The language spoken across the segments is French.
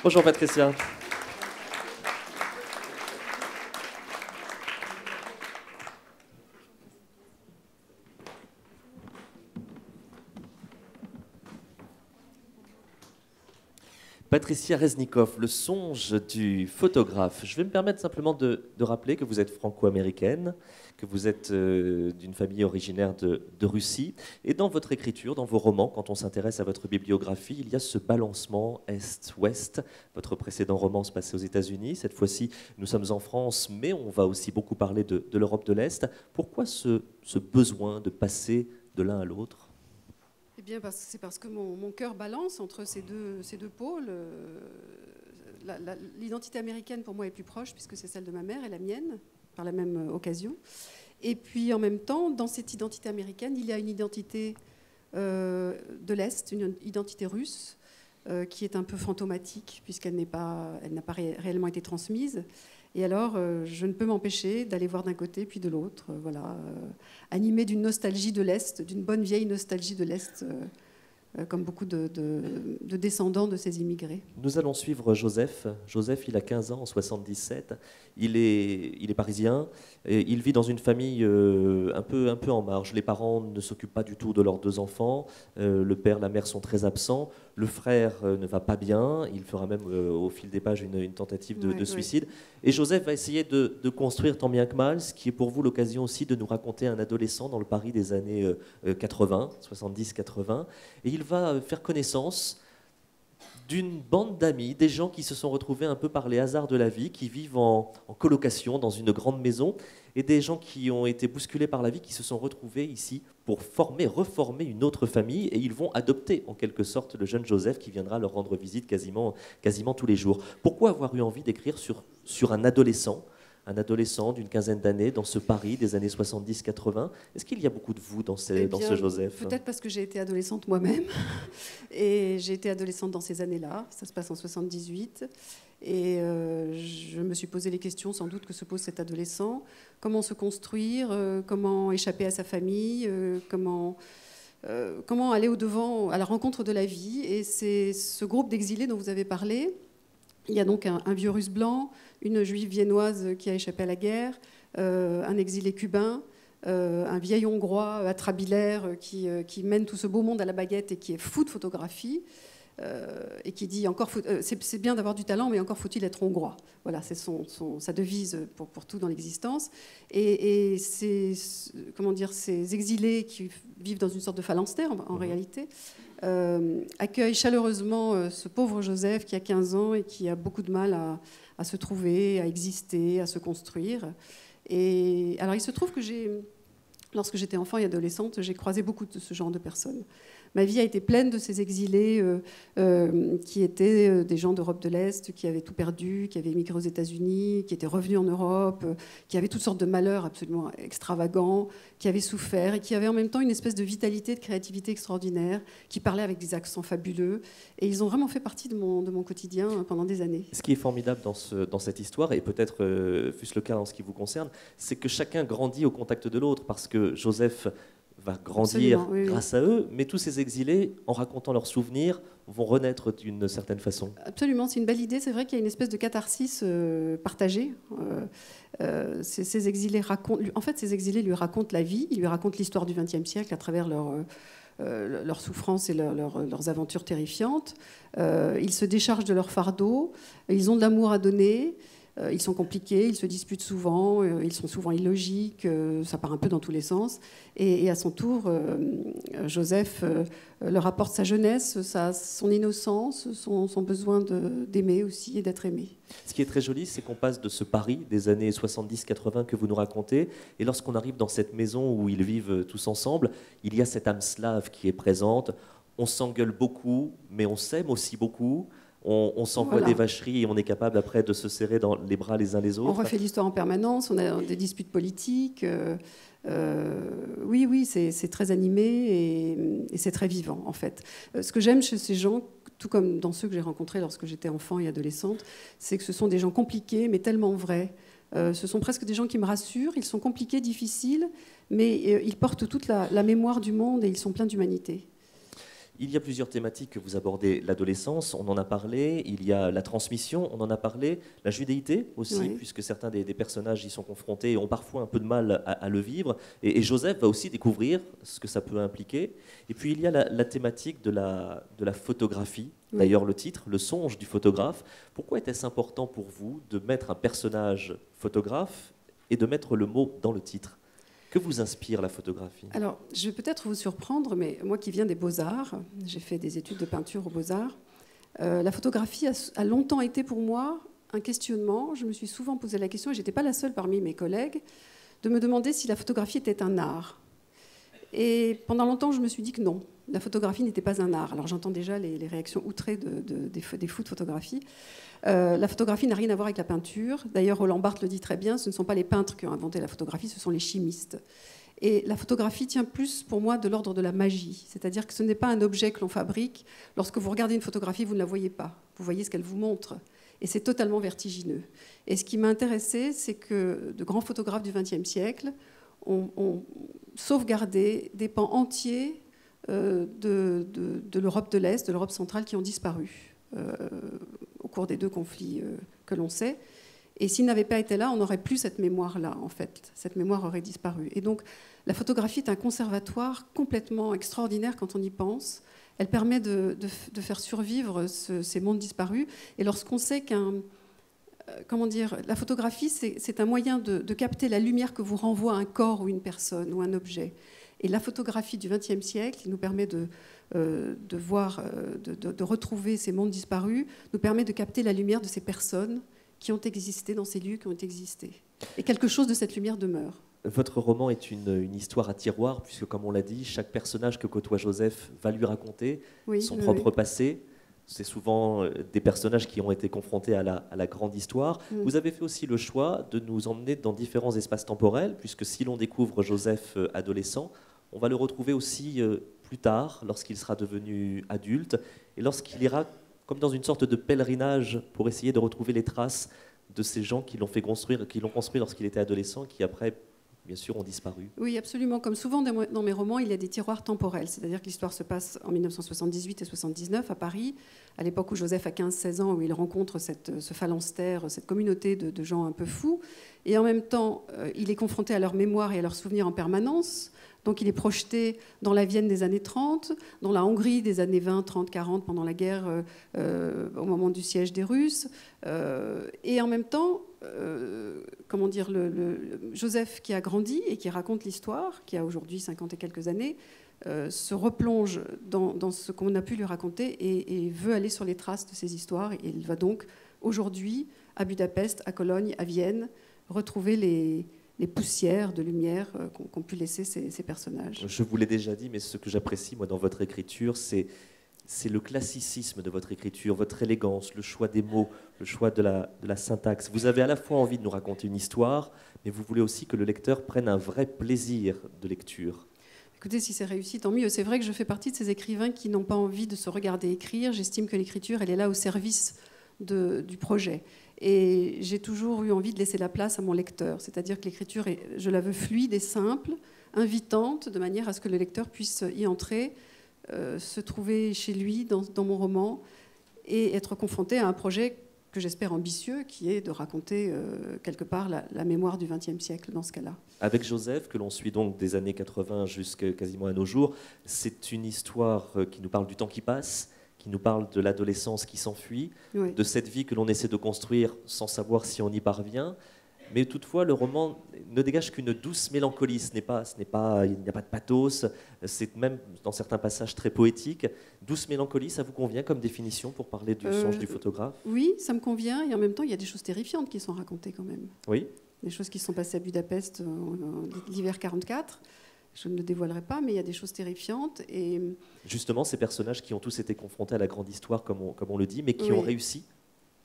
Bonjour Patricia. Patricia Reznikov, le songe du photographe. Je vais me permettre simplement de rappeler que vous êtes franco-américaine, que vous êtes d'une famille originaire de Russie. Et dans votre écriture, dans vos romans, quand on s'intéresse à votre bibliographie, il y a ce balancement Est-Ouest. Votre précédent roman se passait aux États-Unis. Cette fois-ci, nous sommes en France, mais on va aussi beaucoup parler de l'Europe de l'Est. Pourquoi ce besoin de passer de l'un à l'autre ? Eh bien, c'est parce que mon cœur balance entre ces deux pôles. L'identité américaine, pour moi, est plus proche, puisque c'est celle de ma mère et la mienne, par la même occasion. Et puis, en même temps, dans cette identité américaine, il y a une identité de l'Est, une identité russe, qui est un peu fantomatique, puisqu'elle n'a pas réellement été transmise. Et alors, je ne peux m'empêcher d'aller voir d'un côté puis de l'autre, animé d'une nostalgie de l'Est, d'une bonne vieille nostalgie de l'Est, comme beaucoup de descendants de ces immigrés. Nous allons suivre Joseph. Joseph, il a 15 ans en 77. Il est parisien. Et il vit dans une famille un peu en marge. Les parents ne s'occupent pas du tout de leurs deux enfants. Le père, la mère sont très absents. Le frère ne va pas bien. Il fera même au fil des pages une tentative de suicide. Et Joseph va essayer de construire tant bien que mal, ce qui est pour vous l'occasion aussi de nous raconter un adolescent dans le Paris des années 80, 70-80. Et il va faire connaissance d'une bande d'amis, des gens qui se sont retrouvés un peu par les hasards de la vie, qui vivent en colocation dans une grande maison, et des gens qui ont été bousculés par la vie, qui se sont retrouvés ici pour reformer une autre famille, et ils vont adopter en quelque sorte le jeune Joseph qui viendra leur rendre visite quasiment tous les jours. Pourquoi avoir eu envie d'écrire sur un adolescent d'une quinzaine d'années, dans ce Paris des années 70-80. Est-ce qu'il y a beaucoup de vous dans ce Joseph ? Peut-être parce que j'ai été adolescente moi-même. Et j'ai été adolescente dans ces années-là. Ça se passe en 78. Et je me suis posé les questions, sans doute, que se pose cet adolescent. Comment se construire ? Comment échapper à sa famille ? Comment aller au-devant, à la rencontre de la vie ? Et c'est ce groupe d'exilés dont vous avez parlé. Il y a donc un vieux russe blanc, une juive viennoise qui a échappé à la guerre, un exilé cubain, un vieil hongrois atrabilaire qui mène tout ce beau monde à la baguette et qui est fou de photographie, et qui dit c'est bien d'avoir du talent, mais encore faut-il être hongrois. Voilà, c'est sa devise pour tout dans l'existence. Et ces exilés qui vivent dans une sorte de phalanstère en réalité, accueille chaleureusement ce pauvre Joseph qui a 15 ans et qui a beaucoup de mal à se trouver, à exister, à se construire. Et alors il se trouve que lorsque j'étais enfant et adolescente, j'ai croisé beaucoup de ce genre de personnes. Ma vie a été pleine de ces exilés qui étaient des gens d'Europe de l'Est, qui avaient tout perdu, qui avaient émigré aux États-Unis, qui étaient revenus en Europe, qui avaient toutes sortes de malheurs absolument extravagants, qui avaient souffert et qui avaient en même temps une espèce de vitalité, de créativité extraordinaire, qui parlaient avec des accents fabuleux. Et ils ont vraiment fait partie de mon quotidien pendant des années. Ce qui est formidable dans cette histoire, et peut-être fût-ce le cas en ce qui vous concerne, c'est que chacun grandit au contact de l'autre, parce que Joseph va grandir grâce à eux, mais tous ces exilés, en racontant leurs souvenirs, vont renaître d'une certaine façon. Absolument, c'est une belle idée. C'est vrai qu'il y a une espèce de catharsis partagée. Ces exilés lui racontent la vie, ils lui racontent l'histoire du XXe siècle à travers leurs souffrances et leurs aventures terrifiantes. Ils se déchargent de leur fardeau, ils ont de l'amour à donner. Ils sont compliqués, ils se disputent souvent, ils sont souvent illogiques, ça part un peu dans tous les sens. Et à son tour, Joseph leur apporte sa jeunesse, son innocence, son besoin d'aimer aussi et d'être aimé. Ce qui est très joli, c'est qu'on passe de ce Paris des années 70-80 que vous nous racontez, et lorsqu'on arrive dans cette maison où ils vivent tous ensemble, il y a cette âme slave qui est présente. On s'engueule beaucoup, mais on s'aime aussi beaucoup. On s'envoie des vacheries et on est capable après de se serrer dans les bras les uns les autres. On refait l'histoire en permanence, on a des disputes politiques. Oui, c'est très animé et c'est très vivant en fait. Ce que j'aime chez ces gens, tout comme dans ceux que j'ai rencontrés lorsque j'étais enfant et adolescente, c'est que ce sont des gens compliqués mais tellement vrais. Ce sont presque des gens qui me rassurent, ils sont compliqués, difficiles, mais ils portent toute la mémoire du monde et ils sont pleins d'humanité. Il y a plusieurs thématiques que vous abordez. L'adolescence, on en a parlé. Il y a la transmission, on en a parlé. La judéité aussi, Oui. puisque certains des personnages y sont confrontés et ont parfois un peu de mal à le vivre. Et Joseph va aussi découvrir ce que ça peut impliquer. Et puis il y a la thématique de la photographie. Oui. D'ailleurs, le titre, Le songe du photographe. Pourquoi était-ce important pour vous de mettre un personnage photographe et de mettre le mot dans le titre? Que vous inspire la photographie? Alors, je vais peut-être vous surprendre, mais moi qui viens des Beaux-Arts, j'ai fait des études de peinture aux Beaux-Arts, la photographie a longtemps été pour moi un questionnement. Je me suis souvent posé la question, et je n'étais pas la seule parmi mes collègues, de me demander si la photographie était un art. Et pendant longtemps, je me suis dit que non, la photographie n'était pas un art. Alors j'entends déjà les réactions outrées des fous de photographie. La photographie n'a rien à voir avec la peinture. D'ailleurs, Roland Barthes le dit très bien, ce ne sont pas les peintres qui ont inventé la photographie, ce sont les chimistes. Et la photographie tient plus, pour moi, de l'ordre de la magie. C'est-à-dire que ce n'est pas un objet que l'on fabrique. Lorsque vous regardez une photographie, vous ne la voyez pas. Vous voyez ce qu'elle vous montre. Et c'est totalement vertigineux. Et ce qui m'a intéressé, c'est que de grands photographes du XXe siècle ont sauvegardé des pans entiers de l'Europe de l'Est, de l'Europe centrale, qui ont disparu au cours des deux conflits que l'on sait. Et s'ils n'avaient pas été là, on n'aurait plus cette mémoire-là, en fait. Cette mémoire aurait disparu. Et donc, la photographie est un conservatoire complètement extraordinaire quand on y pense. Elle permet de faire survivre ces mondes disparus. Et lorsqu'on sait comment dire, la photographie, c'est un moyen de capter la lumière que vous renvoie un corps ou une personne ou un objet. Et la photographie du XXe siècle, qui nous permet de retrouver ces mondes disparus, nous permet de capter la lumière de ces personnes qui ont existé dans ces lieux qui ont existé. Et quelque chose de cette lumière demeure. Votre roman est une histoire à tiroir, puisque, comme on l'a dit, chaque personnage que côtoie Joseph va lui raconter son propre passé. C'est souvent des personnages qui ont été confrontés à la grande histoire. Vous avez fait aussi le choix de nous emmener dans différents espaces temporels, puisque si l'on découvre Joseph adolescent, on va le retrouver aussi plus tard, lorsqu'il sera devenu adulte, et lorsqu'il ira comme dans une sorte de pèlerinage pour essayer de retrouver les traces de ces gens qui l'ont fait construire, qui l'ont construit lorsqu'il était adolescent, qui après, bien sûr, ont disparu. Oui, absolument. Comme souvent dans mes romans, il y a des tiroirs temporels. C'est-à-dire que l'histoire se passe en 1978 et 79 à Paris, à l'époque où Joseph a 15-16 ans, où il rencontre ce phalanstère, cette communauté de gens un peu fous. Et en même temps, il est confronté à leur mémoire et à leurs souvenirs en permanence. Donc il est projeté dans la Vienne des années 30, dans la Hongrie des années 20, 30, 40, pendant la guerre, au moment du siège des Russes. Et en même temps, comment dire, Joseph qui a grandi et qui raconte l'histoire, qui a aujourd'hui 50 et quelques années, se replonge dans ce qu'on a pu lui raconter et veut aller sur les traces de ces histoires. Et il va donc aujourd'hui, à Budapest, à Cologne, à Vienne, retrouver les poussières de lumière qu'ont pu laisser ces personnages. Je vous l'ai déjà dit, mais ce que j'apprécie, moi, dans votre écriture, c'est le classicisme de votre écriture, votre élégance, le choix des mots, le choix de la syntaxe. Vous avez à la fois envie de nous raconter une histoire, mais vous voulez aussi que le lecteur prenne un vrai plaisir de lecture. Écoutez, si c'est réussi, tant mieux. C'est vrai que je fais partie de ces écrivains qui n'ont pas envie de se regarder écrire. J'estime que l'écriture, elle est là au service du projet. Et j'ai toujours eu envie de laisser la place à mon lecteur. C'est-à-dire que l'écriture, je la veux fluide et simple, invitante, de manière à ce que le lecteur puisse y entrer, se trouver chez lui dans mon roman et être confronté à un projet que j'espère ambitieux, qui est de raconter quelque part la mémoire du XXe siècle dans ce cas-là. Avec Joseph, que l'on suit donc des années 80 jusqu'à quasiment à nos jours, c'est une histoire qui nous parle du temps qui passe, qui nous parle de l'adolescence qui s'enfuit, Oui. de cette vie que l'on essaie de construire sans savoir si on y parvient. Mais toutefois, le roman ne dégage qu'une douce mélancolie. Il n'y a pas de pathos, c'est même dans certains passages très poétique. Douce mélancolie, ça vous convient comme définition pour parler du songe du photographe? Oui, ça me convient. Et en même temps, il y a des choses terrifiantes qui sont racontées quand même. Oui. Des choses qui sont passées à Budapest l'hiver 44. Je ne le dévoilerai pas, mais il y a des choses terrifiantes. Et justement, ces personnages qui ont tous été confrontés à la grande histoire, comme on le dit, mais qui oui. ont réussi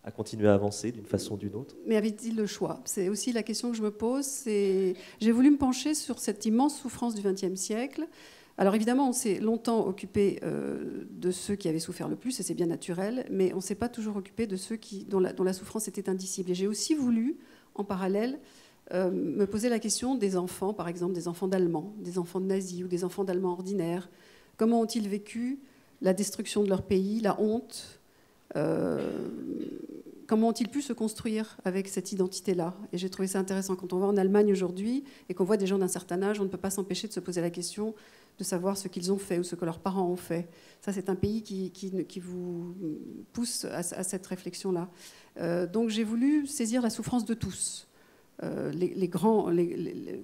à continuer à avancer d'une façon ou d'une autre. Mais avait-il le choix? C'est aussi la question que je me pose. J'ai voulu me pencher sur cette immense souffrance du XXe siècle. Alors évidemment, on s'est longtemps occupé de ceux qui avaient souffert le plus, et c'est bien naturel, mais on ne s'est pas toujours occupé de ceux dont la souffrance était indicible. Et j'ai aussi voulu, en parallèle, me poser la question des enfants, par exemple des enfants d'Allemands, des enfants de nazis ou des enfants d'Allemands ordinaires. Comment ont-ils vécu la destruction de leur pays, la honte. Comment ont-ils pu se construire avec cette identité-là? Et j'ai trouvé ça intéressant. Quand on va en Allemagne aujourd'hui et qu'on voit des gens d'un certain âge, on ne peut pas s'empêcher de se poser la question de savoir ce qu'ils ont fait ou ce que leurs parents ont fait. Ça, c'est un pays qui vous pousse à cette réflexion-là. Donc j'ai voulu saisir la souffrance de tous. Les grands,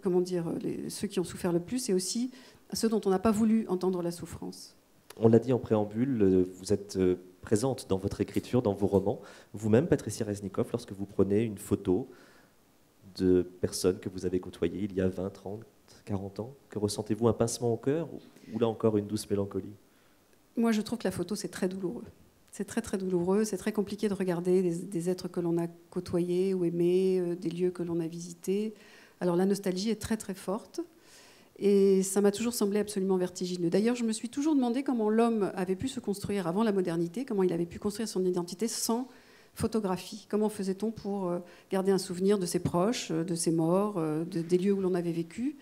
comment dire, ceux qui ont souffert le plus, et aussi ceux dont on n'a pas voulu entendre la souffrance. On l'a dit en préambule, vous êtes présente dans votre écriture, dans vos romans. Vous-même, Patricia Reznikov, lorsque vous prenez une photo de personnes que vous avez côtoyées il y a 20, 30, 40 ans, que ressentez-vous, un pincement au cœur ou là encore une douce mélancolie? Moi, je trouve que la photo, c'est très douloureux. C'est très, très douloureux. C'est très compliqué de regarder des êtres que l'on a côtoyés ou aimés, des lieux que l'on a visités. Alors, la nostalgie est très, très forte. Et ça m'a toujours semblé absolument vertigineux. D'ailleurs, je me suis toujours demandé comment l'homme avait pu se construire avant la modernité, comment il avait pu construire son identité sans photographie. Comment faisait-on pour garder un souvenir de ses proches, de ses morts, des lieux où l'on avait vécu,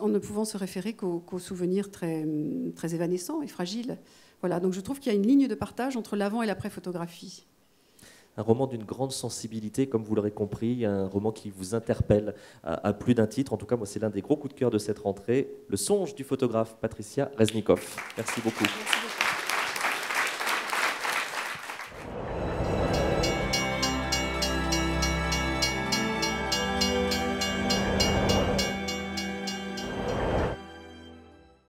en ne pouvant se référer qu'aux souvenirs très, très évanescents et fragiles. Voilà, donc je trouve qu'il y a une ligne de partage entre l'avant et l'après-photographie. Un roman d'une grande sensibilité, comme vous l'aurez compris, un roman qui vous interpelle à plus d'un titre. En tout cas, moi, c'est l'un des gros coups de cœur de cette rentrée, Le songe du photographe, Patricia Reznikov. Merci beaucoup. Merci beaucoup.